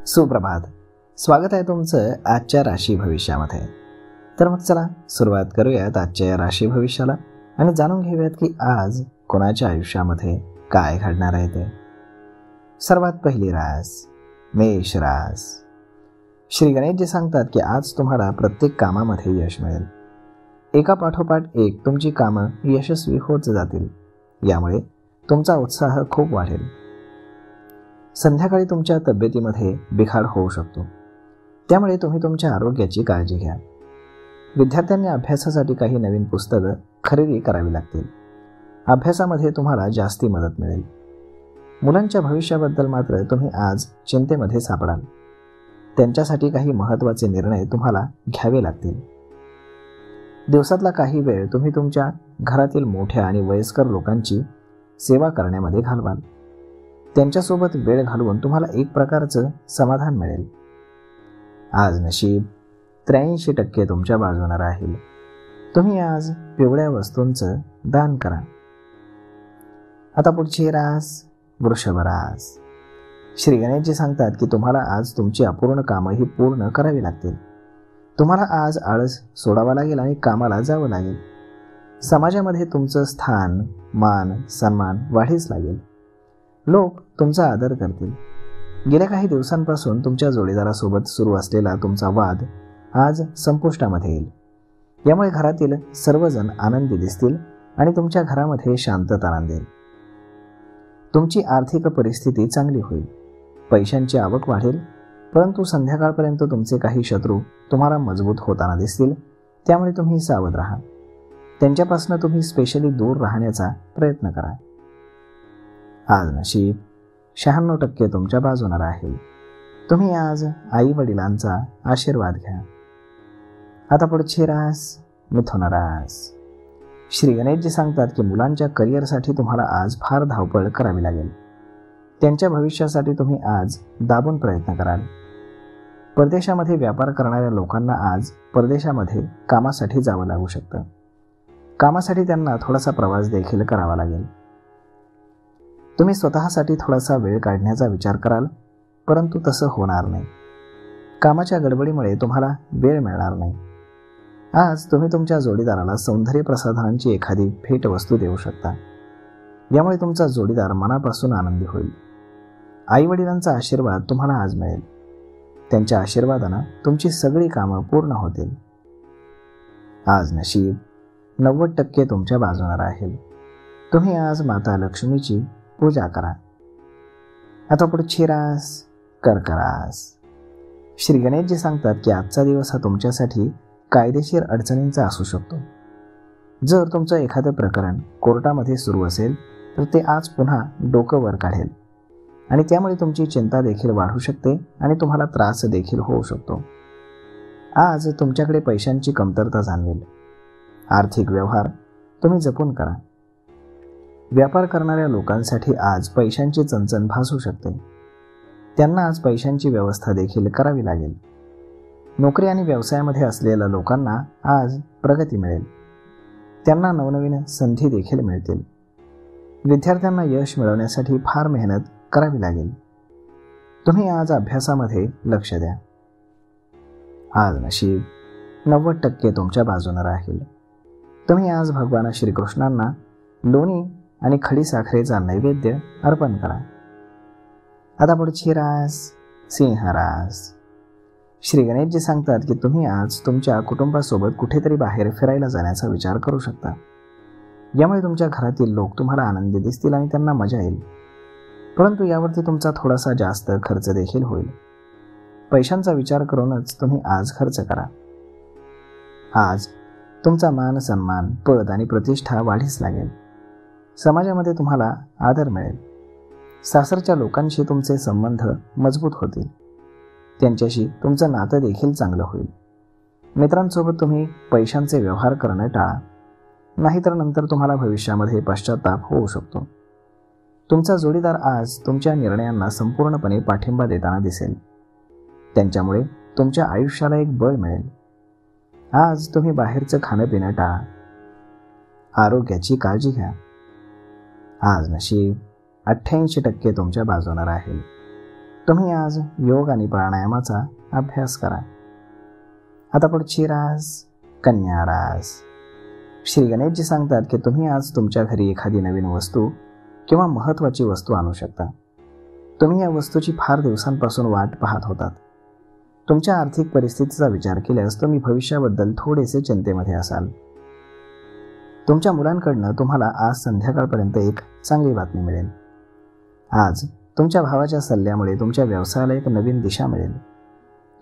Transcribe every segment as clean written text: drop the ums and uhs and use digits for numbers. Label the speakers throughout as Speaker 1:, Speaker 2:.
Speaker 1: सुप्रभात. स्वागत आहे तुमचं आजच्या राशी भविष्यामध्ये. तर मग चला सुरुवात करूयात आजच्या या राशी भविष्याला आणि जाणून घेऊयात की आज कोणाच्या आयुष्यामध्ये काय घडणार आहे ते. सर्वात पहिली रास मेष रास. श्री गणेशजी सांगतात की आज तुम्हाला प्रत्येक कामामध्ये यश मिळेल. एका पाठोपाठ एक तुमची कामं यशस्वी होत जातील. यामुळे तुमचा उत्साह खूप वाढेल. संध्याकाळी तुमच्या तब्येतीमध्ये बिघाड होऊ शकतो, त्यामुळे तुम्ही तुमच्या आरोग्याची काळजी घ्या. विद्यार्थ्यांनी अभ्यासासाठी काही नवीन पुस्तकं खरेदी करावी लागतील. अभ्यासामध्ये तुम्हाला जास्ती मदत मिळेल. मुलांच्या भविष्याबद्दल मात्र तुम्ही आज चिंतेमध्ये सापडाल. त्यांच्यासाठी काही महत्त्वाचे निर्णय तुम्हाला घ्यावे लागतील. दिवसातला काही वेळ तुम्ही तुमच्या घरातील मोठ्या आणि वयस्कर लोकांची सेवा करण्यामध्ये घालवाल. त्यांच्यासोबत वेळ घालवून तुम्हाला एक प्रकारचं समाधान मिळेल. आज नशीब 83% तुमच्या बाजूने राहील. तुम्ही आज पिवळ्या वस्तूंचं दान करा. आता पुढची रास वृषभ रास. श्री गणेशजी सांगतात की तुम्हाला आज तुमची अपूर्ण कामं ही पूर्ण करावी लागतील. तुम्हाला आज आळस सोडावा लागेल आणि कामाला जावं लागेल. समाजामध्ये तुमचं स्थान, मान, सन्मान वाढीस लागेल. लोक तुमचा आदर करतील. गेल्या काही दिवसांपासून तुमच्या जोडीदारासोबत सुरू असलेला तुमचा वाद आज संपुष्टामध्ये येईल. यामुळे घरातील सर्वजण आनंदी दिसतील आणि तुमच्या घरामध्ये शांतता नांदेल. तुमची आर्थिक परिस्थिती चांगली होईल. पैशांची आवक वाढेल, परंतु संध्याकाळपर्यंत तुमचे काही शत्रू तुम्हाला मजबूत होताना दिसतील. त्यामुळे तुम्ही सावध राहा. त्यांच्यापासून तुम्ही स्पेशली दूर राहण्याचा प्रयत्न करा. आज नशीब 96% तुमच्या बाजूने राहील. तुम्ही आज आई वडिलांचा आशीर्वाद घ्या. आता पुढची रास मिथुन रास. श्री गणेशजी सांगतात की मुलांच्या करिअरसाठी तुम्हाला आज फार धावपळ करावी लागेल. त्यांच्या भविष्यासाठी तुम्ही आज दाबून प्रयत्न कराल. परदेशामध्ये व्यापार करणाऱ्या लोकांना आज परदेशामध्ये कामासाठी जावं लागू शकतं. कामासाठी त्यांना थोडासा प्रवास देखील करावा लागेल. तुम्ही स्वतःसाठी थोडासा वेळ काढण्याचा विचार कराल, परंतु तसं होणार नाही. कामाच्या गडबडीमुळे तुम्हाला वेळ मिळणार नाही. आज तुम्ही तुमच्या जोडीदाराला सौंदर्य प्रसाधनांची एखादी भेटवस्तू देऊ शकता. यामुळे तुमचा जोडीदार मनापासून आनंदी होईल. आई वडिलांचा आशीर्वाद तुम्हाला आज मिळेल. त्यांच्या आशीर्वादानं तुमची सगळी कामं पूर्ण होतील. आज नशीब 90% तुमच्या बाजूने राहील. तुम्ही आज माता लक्ष्मीची पूजा करा. आता पुढची रास कर्क रास. श्री गणेशजी सांगतात की आजचा दिवस हा तुमच्यासाठी कायदेशीर अडचणींचा असू शकतो. जर तुमचं एखादं प्रकरण कोर्टामध्ये सुरू असेल तर ते आज पुन्हा डोकं वर काढेल आणि त्यामुळे तुमची चिंता देखील वाढू शकते आणि तुम्हाला त्रास देखील होऊ शकतो. आज तुमच्याकडे पैशांची कमतरता जाणवेल. आर्थिक व्यवहार तुम्ही जपून करा. व्यापार करणाऱ्या लोकांसाठी आज पैशांची चणचण भासू शकते. त्यांना आज पैशांची व्यवस्था देखील करावी लागेल. नोकरी आणि व्यवसायामध्ये असलेल्या लोकांना आज प्रगती मिळेल. त्यांना नवनवीन संधी देखील मिळतील. विद्यार्थ्यांना यश मिळवण्यासाठी फार मेहनत करावी लागेल. तुम्ही आज अभ्यासामध्ये लक्ष द्या. आज नशीब 90% तुमच्या बाजूने राहील. तुम्ही आज भगवान श्रीकृष्णांना लोणी आणि खडी साखरेचा नैवेद्य अर्पण करा. आता पुढची रास सिंह रास. श्री गणेशजी सांगतात की तुम्ही आज तुमच्या कुटुंबासोबत कुठेतरी बाहेर फिरायला जाण्याचा विचार करू शकता. यामुळे तुमच्या घरातील लोक तुम्हाला आनंदी दिसतील आणि त्यांना मजा येईल. परंतु यावरती तुमचा थोडासा जास्त खर्च देखील होईल. पैशांचा विचार करूनच तुम्ही आज खर्च करा. आज तुमचा मान, सन्मान, पद आणि प्रतिष्ठा वाढीस लागेल. समाजामध्ये तुम्हाला आदर मिळेल. सासरच्या लोकांशी तुमचे संबंध मजबूत होतील. त्यांच्याशी तुमचं नातं देखील चांगलं होईल. मित्रांसोबत तुम्ही पैशांचे व्यवहार करणं टाळा, नाहीतर नंतर तुम्हाला भविष्यामध्ये पश्चाताप होऊ शकतो. तुमचा जोडीदार आज तुमच्या निर्णयांना संपूर्णपणे पाठिंबा देताना दिसेल. त्यांच्यामुळे तुमच्या आयुष्याला एक बळ मिळेल. आज तुम्ही बाहेरचं खाणं पिणं टाळा. आरोग्याची काळजी घ्या. आज नशीब 88% तुमच्या बाजूने राहील. तुम्ही आज योग आणि प्राणायामाचा अभ्यास करा. आता पुढची रास कन्या रास. श्री गणेशजी सांगतात की तुम्ही आज तुमच्या घरी एखादी नवीन वस्तू किंवा महत्त्वाची वस्तू आणू शकता. तुम्ही या वस्तूची फार दिवसांपासून वाट पाहत होतात. तुमच्या आर्थिक परिस्थितीचा विचार केल्यास तुम्ही भविष्याबद्दल थोडेसे चिंतेमध्ये असाल. तुमच्या मुलांकडनं तुम्हाला आज संध्याकाळपर्यंत एक चांगली बातमी मिळेल. आज तुमच्या भावाच्या सल्ल्यामुळे तुमच्या व्यवसायाला एक नवीन दिशा मिळेल.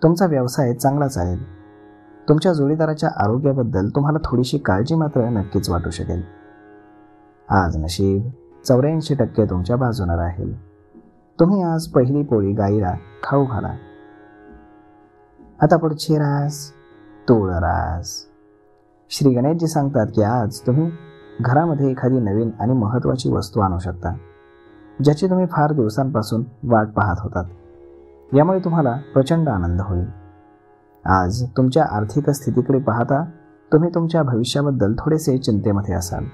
Speaker 1: तुमचा व्यवसाय चांगला चालेल. तुमच्या जोडीदाराच्या आरोग्याबद्दल तुम्हाला थोडीशी काळजी मात्र नक्कीच वाटू शकेल. आज नशीब 84% तुमच्या बाजूने राहील. तुम्ही आज पहिली पोळी गाईला खाऊ घाला. आता पुढची रास तूळ रास. श्री गणेशजी सांगतात की आज तुम्ही घरामध्ये एखादी नवीन आणि महत्त्वाची वस्तू आणू शकता, ज्याची तुम्ही फार दिवसांपासून वाट पाहत होतात. यामुळे तुम्हाला प्रचंड आनंद होईल. आज तुमच्या आर्थिक स्थितीकडे पाहता तुम्ही तुमच्या भविष्याबद्दल थोडेसे चिंतेमध्ये असाल.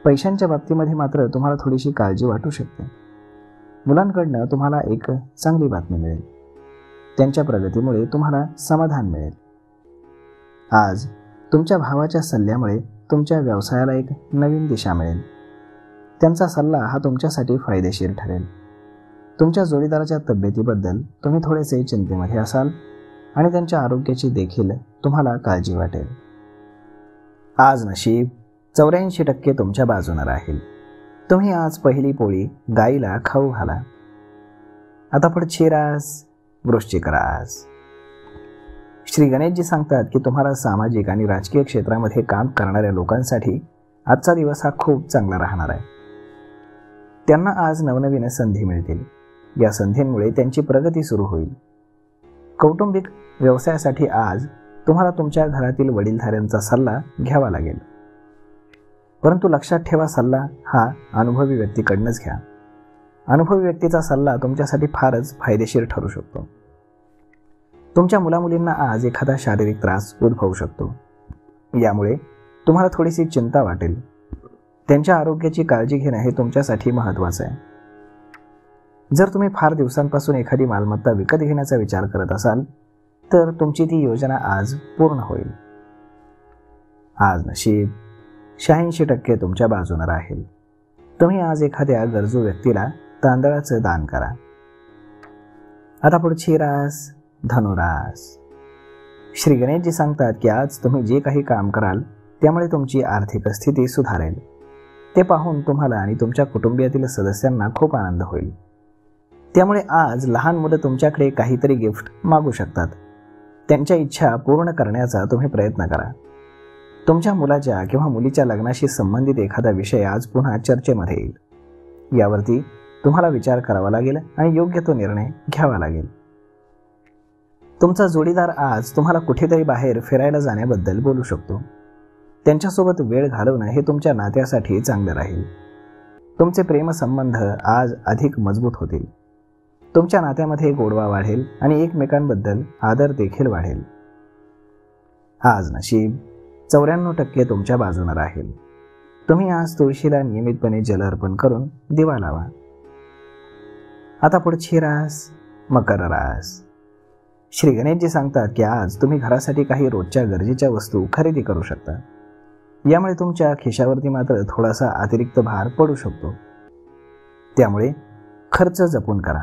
Speaker 1: पैशांच्या बाबतीमध्ये मात्र तुम्हाला थोडीशी काळजी वाटू शकते. मुलांकडनं तुम्हाला एक चांगली बातमी मिळेल. त्यांच्या प्रगतीमुळे तुम्हाला समाधान मिळेल. आज तुमच्या भावाच्या सल्ल्यामुळे तुमच्या व्यवसायाला एक नवीन दिशा मिळेल. त्यांचा सल्ला हा तुमच्यासाठी फायदेशीर ठरेल. तुमच्या जोडीदाराच्या तब्येतीबद्दल तुम्ही थोडेसे चिंतेमध्ये असाल आणि त्यांच्या आरोग्याची देखील तुम्हाला काळजी वाटेल. आज नशीब 84% तुमच्या बाजूने राहील. तुम्ही आज पहिली पोळी गाईला खाऊ घाला. आता पुढची रास वृश्चिक रास. श्री गणेशजी सांगतात की तुम्हाला सामाजिक आणि राजकीय क्षेत्रामध्ये काम करणाऱ्या लोकांसाठी आजचा दिवस हा खूप चांगला राहणार आहे. त्यांना आज नवनवीन संधी मिळतील. या संधींमुळे त्यांची प्रगती सुरू होईल. कौटुंबिक व्यवसायासाठी आज तुम्हाला तुमच्या घरातील वडीलधाऱ्यांचा सल्ला घ्यावा लागेल. परंतु लक्षात ठेवा, सल्ला हा अनुभवी व्यक्तीकडूनच घ्या. अनुभवी व्यक्तीचा सल्ला तुमच्यासाठी फारच फायदेशीर ठरू शकतो. तुमच्या मुलामुलींना आज एखादा शारीरिक त्रास उद्भवू शकतो. यामुळे तुम्हाला थोडीशी चिंता वाटेल. त्यांच्या आरोग्याची काळजी घेणं हे तुमच्यासाठी महत्त्वाचं आहे. जर तुम्ही फार दिवसांपासून एखादी मालमत्ता विकत घेण्याचा विचार करत असाल तर तुमची ती योजना आज पूर्ण होईल. आज नशीब 86% तुमच्या बाजूने राहील. तुम्ही आज एखाद्या गरजू व्यक्तीला तांदळाचं दान करा. आता पुढची रास धनुरास. श्री गणेशजी सांगतात की आज तुम्ही जे काही काम कराल त्यामुळे तुमची आर्थिक स्थिती सुधारेल. ते पाहून तुम्हाला आणि तुमच्या कुटुंबियातील सदस्यांना खूप आनंद होईल. त्यामुळे आज लहान मुलं तुमच्याकडे काहीतरी गिफ्ट मागू शकतात. त्यांच्या इच्छा पूर्ण करण्याचा तुम्ही प्रयत्न करा. तुमच्या मुलाच्या किंवा मुलीच्या लग्नाशी संबंधित एखादा विषय आज पुन्हा चर्चेमध्ये येईल. यावरती तुम्हाला विचार करावा लागेल आणि योग्य तो निर्णय घ्यावा लागेल. तुमचा जोडीदार आज तुम्हाला कुठेतरी बाहेर फिरायला जाण्याबद्दल बोलू शकतो. त्यांच्यासोबत वेळ घालवणं हे तुमच्या नात्यासाठी चांगलं राहील. तुमचे प्रेमसंबंध आज अधिक मजबूत होतील. तुमच्या नात्यामध्ये गोडवा वाढेल आणि एकमेकांबद्दल आदर देखील वाढेल. आज नशीब 94% तुमच्या बाजूने राहील. तुम्ही आज तुळशीला नियमितपणे जल अर्पण करून दिवा लावा. आता पुढची रास मकर रास. श्री गणेशजी सांगतात की आज तुम्ही घरासाठी काही रोजच्या गरजेच्या वस्तू खरेदी करू शकता. यामुळे तुमच्या खिशावरती मात्र थोडासा अतिरिक्त भार पडू शकतो. त्यामुळे खर्च जपून करा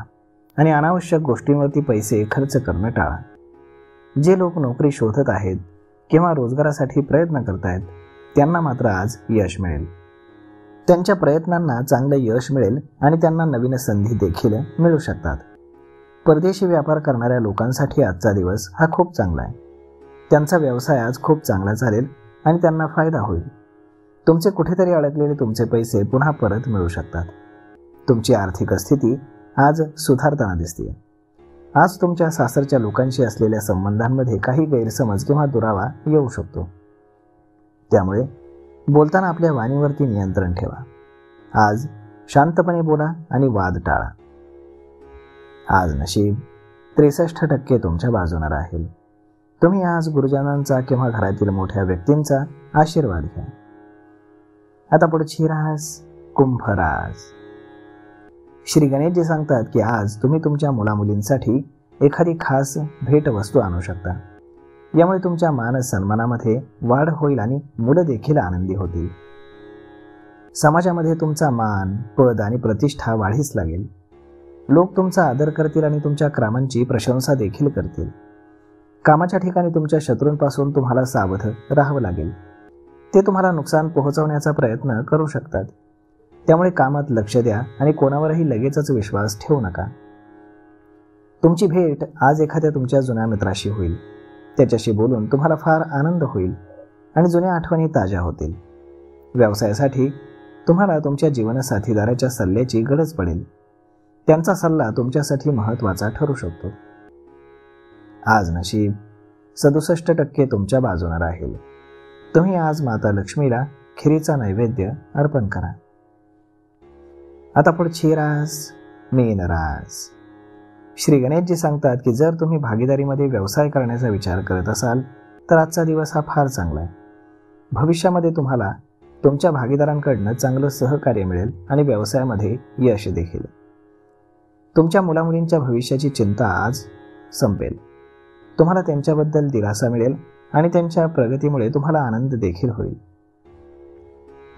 Speaker 1: आणि अनावश्यक गोष्टींवरती पैसे खर्च करणं टाळा. जे लोक नोकरी शोधत आहेत किंवा रोजगारासाठी प्रयत्न करत आहेत त्यांना मात्र आज यश मिळेल. त्यांच्या प्रयत्नांना चांगलं यश मिळेल आणि त्यांना नवीन संधी देखील मिळू शकतात. परदेशी व्यापार करणाऱ्या लोकांसाठी आजचा दिवस हा खूप चांगला आहे. त्यांचा व्यवसाय आज खूप चांगला चालेल आणि त्यांना फायदा होईल. तुमचे कुठेतरी अडकलेले तुमचे पैसे पुन्हा परत मिळू शकतात. तुमची आर्थिक स्थिती आज सुधारताना दिसते. आज तुमच्या सासरच्या लोकांशी असलेल्या संबंधांमध्ये काही गैरसमज किंवा दुरावा येऊ शकतो. त्यामुळे बोलताना आपल्या वाणीवरती नियंत्रण ठेवा. आज शांतपणे बोला आणि वाद टाळा. आज नशीब 63% तुमच्या बाजूने राहील. तुम्ही आज गुरुजनांचा किंवा घरातील मोठ्या व्यक्तींचा आशीर्वाद घ्या. आता पुढची रास कुंभ रास. श्री गणेशजी सांगतात की आज तुम्ही तुमच्या मुलामुलींसाठी एखादी खास भेटवस्तू आणू शकता. यामुळे तुमच्या मान सन्मानामध्ये वाढ होईल आणि मुलं देखील आनंदी होतील. समाजामध्ये तुमचा मान, पद आणि प्रतिष्ठा वाढीस लागेल. लोक तुमचा आदर करतील आणि तुमच्या कामांची प्रशंसा देखील करतील. कामाच्या ठिकाणी तुमच्या शत्रूंपासून तुम्हाला सावध राहावं लागेल. ते तुम्हाला नुकसान पोहोचवण्याचा प्रयत्न करू शकतात. त्यामुळे कामात लक्ष द्या आणि कोणावरही लगेचच विश्वास ठेवू नका. तुमची भेट आज एखाद्या तुमच्या जुन्या मित्राशी होईल. त्याच्याशी बोलून तुम्हाला फार आनंद होईल आणि जुन्या आठवणी ताज्या होतील. व्यवसायासाठी तुम्हाला तुमच्या जीवनसाथीदाराच्या सल्ल्याची गरज पडेल. त्यांचा सल्ला तुमच्यासाठी महत्त्वाचा ठरू शकतो. आज नशीब 67% तुमच्या बाजूने राहील. तुम्ही आज माता लक्ष्मीला खिरीचा नैवेद्य अर्पण करा. आता पुढची रास मीन रास. श्री गणेशजी सांगतात की जर तुम्ही भागीदारीमध्ये व्यवसाय करण्याचा विचार करत असाल तर आजचा दिवस हा फार चांगला आहे. भविष्यामध्ये तुम्हाला तुमच्या भागीदारांकडून चांगलं सहकार्य मिळेल आणि व्यवसायामध्ये यश देखील. तुमच्या मुलामुलींच्या भविष्याची चिंता आज संपेल. तुम्हाला त्यांच्याबद्दल दिलासा मिळेल आणि त्यांच्या प्रगतीमुळे तुम्हाला आनंद देखील होईल.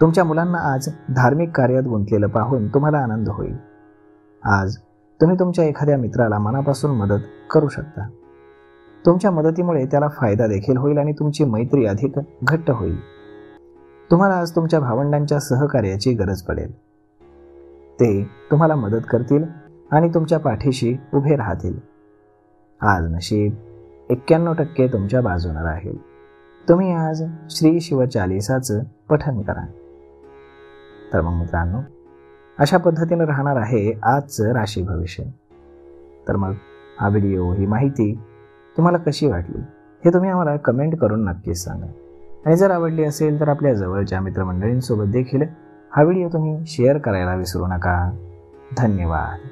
Speaker 1: तुमच्या मुलांना आज धार्मिक कार्यात गुंतलेलं पाहून तुम्हाला आनंद होईल. आज तुम्ही तुमच्या एखाद्या मित्राला मनापासून मदत करू शकता. तुमच्या मदतीमुळे त्याला फायदा देखील होईल आणि तुमची मैत्री अधिक घट्ट होईल. तुम्हाला आज तुमच्या भावंडांच्या सहकार्याची गरज पडेल. ते तुम्हाला मदत करतील आणि तुमच्या पाठीशी उभे राहतील. आज नशीब 91% तुमच्या बाजूने राहील. तुम्ही आज श्री शिवचालीसाचं पठण करा. तर मग मित्रांनो, अशा पद्धतीने राहणार आहे आजचं राशी भविष्य. तर मग हा व्हिडिओ, ही माहिती तुम्हाला कशी वाटली हे तुम्ही आम्हाला कमेंट करून नक्कीच सांगा. आणि जर आवडली असेल तर आपल्या जवळच्या मित्रमंडळींसोबत देखील हा व्हिडिओ तुम्ही शेअर करायला विसरू नका. धन्यवाद.